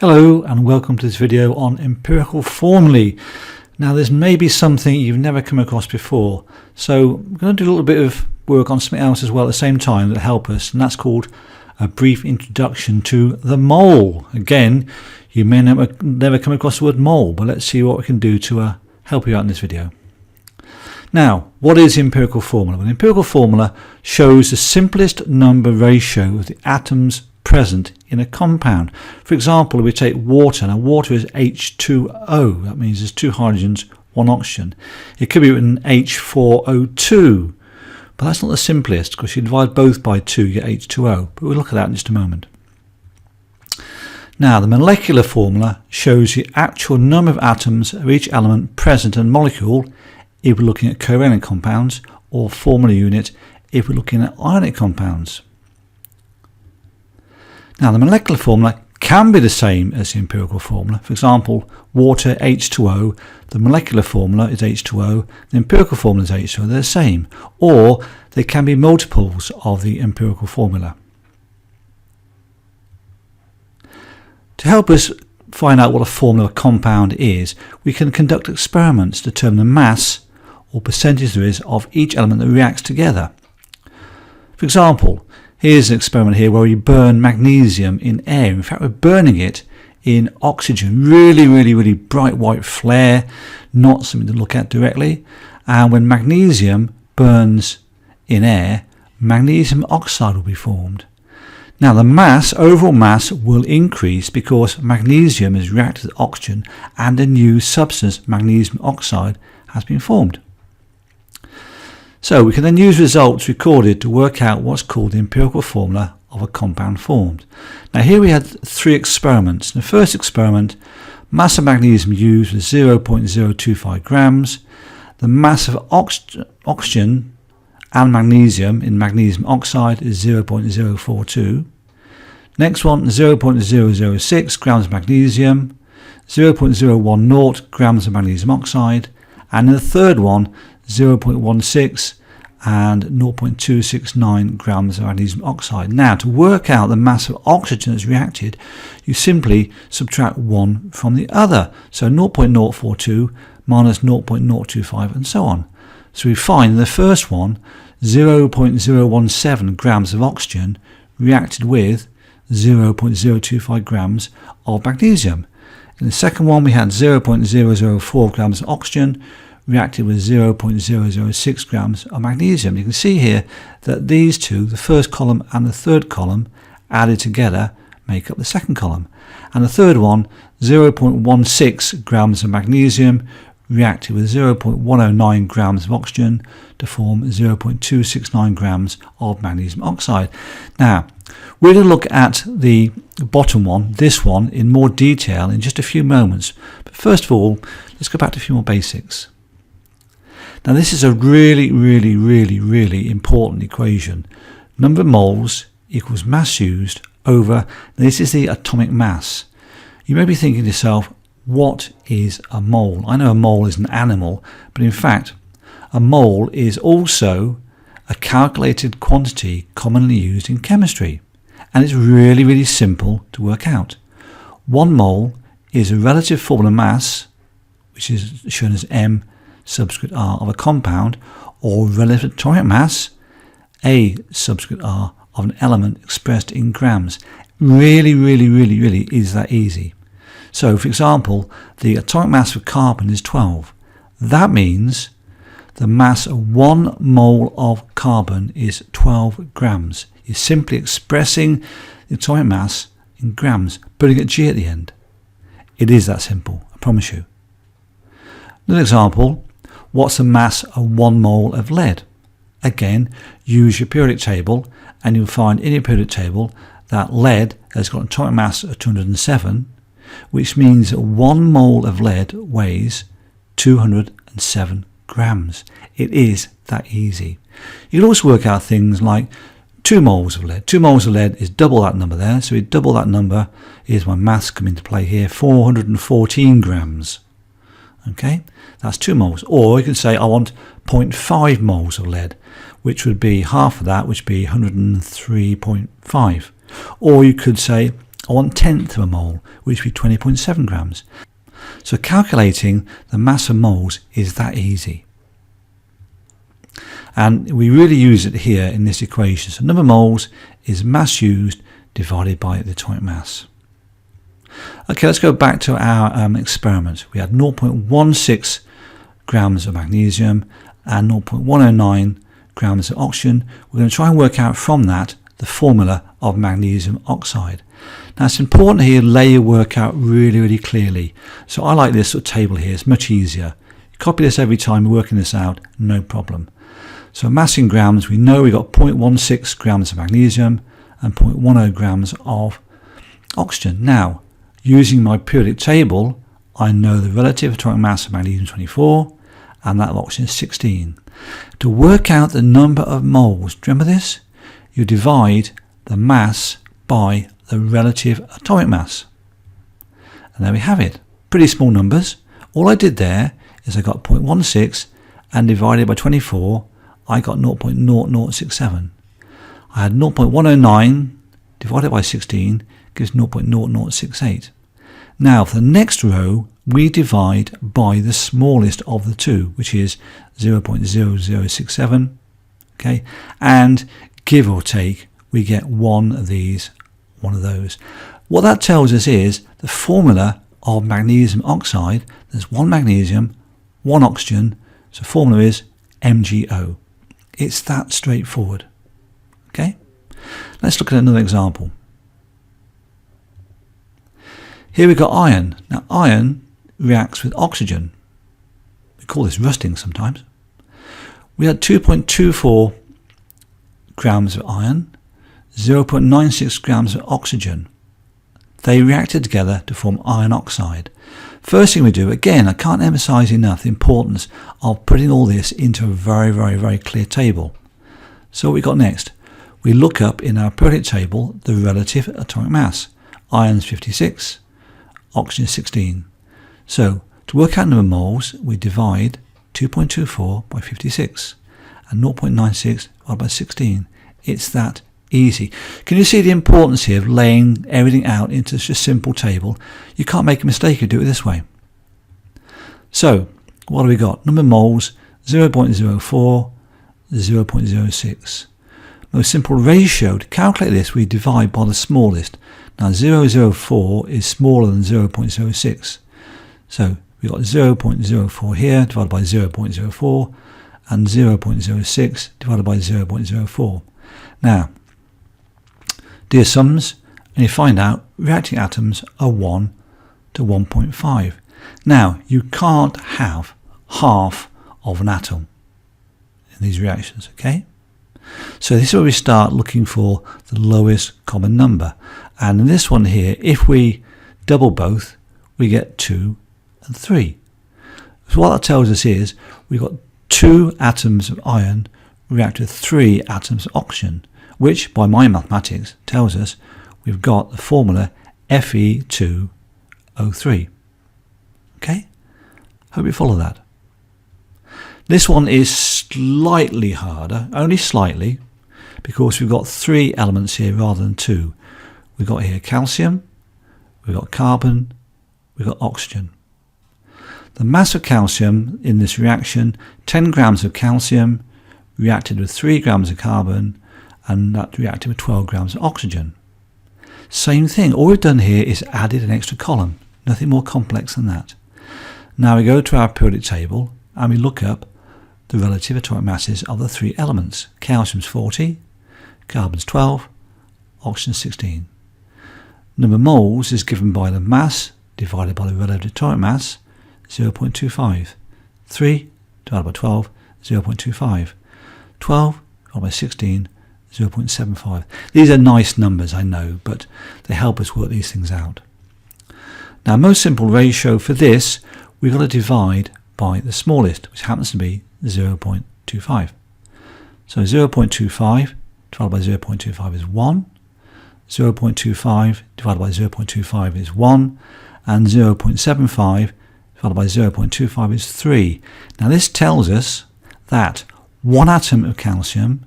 Hello and welcome to this video on empirical formulae. Now this may be something you've never come across before, so I'm going to do a little bit of work on something else as well at the same time that help us, and that's called a brief introduction to the mole. Again, you may never come across the word mole, but let's see what we can do to help you out in this video. Now, what is the empirical formula? Well, the empirical formula shows the simplest number ratio of the atoms present in a compound. For example, we take water. Now water is H2O. That means there's two hydrogens, one oxygen. It could be written H4O2, but that's not the simplest because you divide both by 2, you get H2O. But we'll look at that in just a moment. Now the molecular formula shows the actual number of atoms of each element present in a molecule if we're looking at covalent compounds, or formula unit if we're looking at ionic compounds. Now the molecular formula can be the same as the empirical formula. For example, water H2O, the molecular formula is H2O, the empirical formula is H2O, they're the same. Or they can be multiples of the empirical formula. To help us find out what a formula compound is, we can conduct experiments to determine the mass or percentage there is of each element that reacts together. For example, here's an experiment here where we burn magnesium in air. In fact, we're burning it in oxygen. Really bright white flare, not something to look at directly. And when magnesium burns in air, magnesium oxide will be formed. Now the mass, overall mass, will increase because magnesium is reacted with oxygen and a new substance, magnesium oxide, has been formed. So we can then use results recorded to work out what's called the empirical formula of a compound formed. Now here we had 3 experiments. In the first experiment, mass of magnesium used was 0.025 grams. The mass of oxygen and magnesium in magnesium oxide is 0.042. Next one, 0.006 grams of magnesium, 0.010 grams of magnesium oxide, and in the third one, 0.16 and 0.269 grams of magnesium oxide. Now, to work out the mass of oxygen that's reacted, you simply subtract one from the other. So 0.042 minus 0.025 and so on. So we find in the first one, 0.017 grams of oxygen reacted with 0.025 grams of magnesium. In the second one, we had 0.004 grams of oxygen reacted with 0.006 grams of magnesium. You can see here that these two, the first column and the third column, added together make up the second column. And the third one, 0.16 grams of magnesium reacted with 0.109 grams of oxygen to form 0.269 grams of magnesium oxide. Now, we're going to look at the bottom one, this one, in more detail in just a few moments. But first of all, let's go back to a few more basics. Now this is a really important equation. Number of moles equals mass used over, this is the atomic mass. You may be thinking to yourself, what is a mole? I know a mole is an animal, but in fact a mole is also a calculated quantity commonly used in chemistry, and it's really simple to work out. 1 mole is a relative formula mass, which is shown as m subscript r of a compound, or relative atomic mass, a subscript r of an element expressed in grams. Really is that easy. So for example, the atomic mass of carbon is 12. That means the mass of 1 mole of carbon is 12 grams. You're simply expressing the atomic mass in grams, putting a G at the end. It is that simple, I promise you. Another example, what's the mass of 1 mole of lead? Again, use your periodic table and you'll find in your periodic table that lead has got an atomic mass of 207, which means that 1 mole of lead weighs 207 grams. It is that easy. You can also work out things like 2 moles of lead. 2 moles of lead is double that number there, so we double that number. Here's my maths come into play here, 414 grams. Okay, that's 2 moles. Or you can say I want 0.5 moles of lead, which would be half of that, which would be 103.5. Or you could say I want 1/10 of a mole, which would be 20.7 grams. So calculating the mass of moles is that easy. And we really use it here in this equation. So number of moles is mass used divided by the atomic mass. Okay, let's go back to our experiment. We had 0.16 grams of magnesium and 0.109 grams of oxygen. We're going to try and work out from that the formula of magnesium oxide. Now it's important here to lay your work out really clearly. So I like this sort of table here, it's much easier. You copy this every time you're working this out, no problem. So mass in grams, we know we got 0.16 grams of magnesium and 0.10 grams of oxygen. Now, using my periodic table, I know the relative atomic mass of magnesium 24 and that of oxygen is 16. To work out the number of moles, do you remember this? You divide the mass by the relative atomic mass. And there we have it. Pretty small numbers. All I did there is I got 0.16 and divided by 24, I got 0.0067. I had 0.109 divided by 16 gives 0.0068. Now for the next row, we divide by the smallest of the two, which is 0.0067. Okay, and give or take, we get one of those. What that tells us is the formula of magnesium oxide. There's one magnesium, one oxygen, so the formula is MgO. It's that straightforward. Okay, let's look at another example. Here we've got iron. Now iron reacts with oxygen. We call this rusting sometimes. We had 2.24 grams of iron, 0.96 grams of oxygen. They reacted together to form iron oxide. First thing we do, again, I can't emphasize enough the importance of putting all this into a very clear table. So what we got next? We look up in our periodic table the relative atomic mass. Iron's 56, oxygen is 16. So to work out number of moles, we divide 2.24 by 56 and 0.96 divided by 16. It's that easy. Can you see the importance here of laying everything out into such a simple table? You can't make a mistake if you do it this way. So what have we got? Number of moles 0.04, 0.06. Most simple ratio to calculate this, we divide by the smallest. Now 0.04 is smaller than 0.06. So we've got 0.04 here divided by 0.04 and 0.06 divided by 0.04. Now, do your sums and you find out reacting atoms are 1 to 1.5. Now, you can't have half of an atom in these reactions, okay? So this is where we start looking for the lowest common number. And in this one here, if we double both, we get 2 and 3. So what that tells us is we've got 2 atoms of iron react with 3 atoms of oxygen, which by my mathematics tells us we've got the formula Fe2O3. Okay? Hope you follow that. This one is slightly harder, only slightly, because we've got 3 elements here rather than 2. We've got here calcium, we've got carbon, we've got oxygen. The mass of calcium in this reaction, 10 grams of calcium reacted with 3 grams of carbon, and that reacted with 12 grams of oxygen. Same thing, all we've done here is added an extra column, nothing more complex than that. Now we go to our periodic table and we look up the relative atomic masses of the 3 elements. Calcium's 40, carbon's 12, oxygen's 16. Number of moles is given by the mass divided by the relative atomic mass, 0.25. 3 divided by 12, 0.25. 12 divided by 16, 0.75. These are nice numbers, I know, but they help us work these things out. Now, most simple ratio for this, we've got to divide by the smallest, which happens to be 0.25. So 0.25 divided by 0.25 is 1. 0.25 divided by 0.25 is 1. And 0.75 divided by 0.25 is 3. Now this tells us that 1 atom of calcium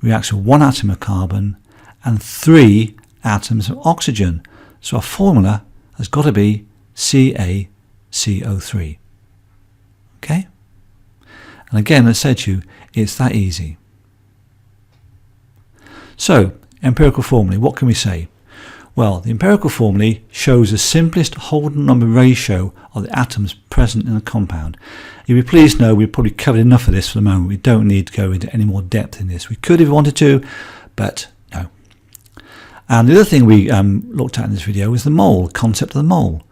reacts with 1 atom of carbon and 3 atoms of oxygen. So our formula has got to be CaCO3. Okay? And again, as I said to you, it's that easy. So, empirical formulae, what can we say? Well, the empirical formulae shows the simplest whole number ratio of the atoms present in a compound. You'll be pleased to know we've probably covered enough of this for the moment. We don't need to go into any more depth in this. We could if we wanted to, but no. And the other thing we looked at in this video was the mole, concept of the mole.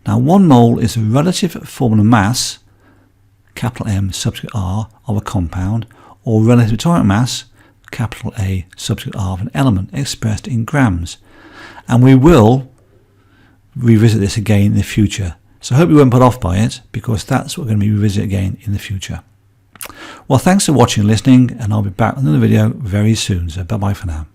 Now, 1 mole is the relative formula mass, capital M subscript R, of a compound, or relative atomic mass, capital A subscript R, of an element, expressed in grams. And we will revisit this again in the future. So I hope you weren't put off by it, because that's what we're going to be revisiting again in the future. Well, thanks for watching and listening, and I'll be back with another video very soon. So bye-bye for now.